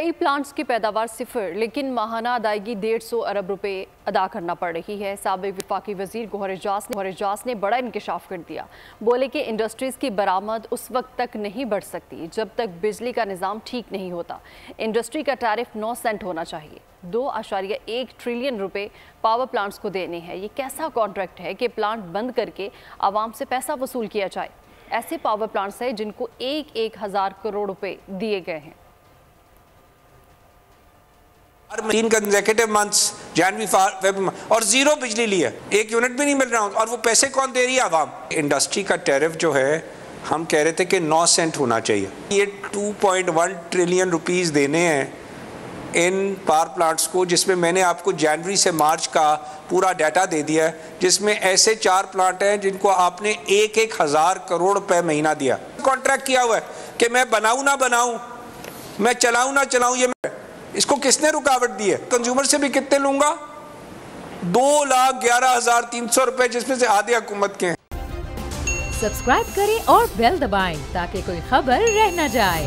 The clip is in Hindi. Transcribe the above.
कई प्लांट्स की पैदावार सिफर, लेकिन माहाना अदायगी 150 अरब रुपए अदा करना पड़ रही है। साबिक वफाकी वजीर गौहर एजाज ने बड़ा इंकशाफ कर दिया। बोले कि इंडस्ट्रीज़ की बरामद उस वक्त तक नहीं बढ़ सकती जब तक बिजली का निज़ाम ठीक नहीं होता। इंडस्ट्री का टैरिफ 9 सेंट होना चाहिए। 2.1 ट्रिलियन रुपए पावर प्लांट्स को देने हैं। ये कैसा कॉन्ट्रैक्ट है कि प्लांट बंद करके आवाम से पैसा वसूल किया जाए। ऐसे पावर प्लांट्स हैं जिनको 1,000 करोड़ रुपए दिए गए हैं। 3 कंसेक्यूटिव मंथ्स जनवरी फरवरी और जीरो बिजली ली है, 1 यूनिट भी नहीं मिल रहा और वो पैसे कौन दे रही है? आवाम। इंडस्ट्री का टैरिफ जो है हम कह रहे थे कि 9 सेंट होना चाहिए। ये 2.1 ट्रिलियन रुपीस देने हैं इन पावर प्लांट्स को, जिसमें मैंने आपको जनवरी से मार्च का पूरा डाटा दे दिया है, जिसमें ऐसे 4 प्लांट हैं जिनको आपने 1,000 करोड़ रुपए महीना दिया। कॉन्ट्रैक्ट किया हुआ है कि मैं बनाऊं ना बनाऊं, मैं चलाऊं ना चलाऊं, ये इसको किसने रुकावट दी है? कंज्यूमर से भी कितने लूंगा? 2,11,300 रुपए, जिसमें से आधे हुकूमत के हैं। सब्सक्राइब करें और बेल दबाएं ताकि कोई खबर रह न जाए।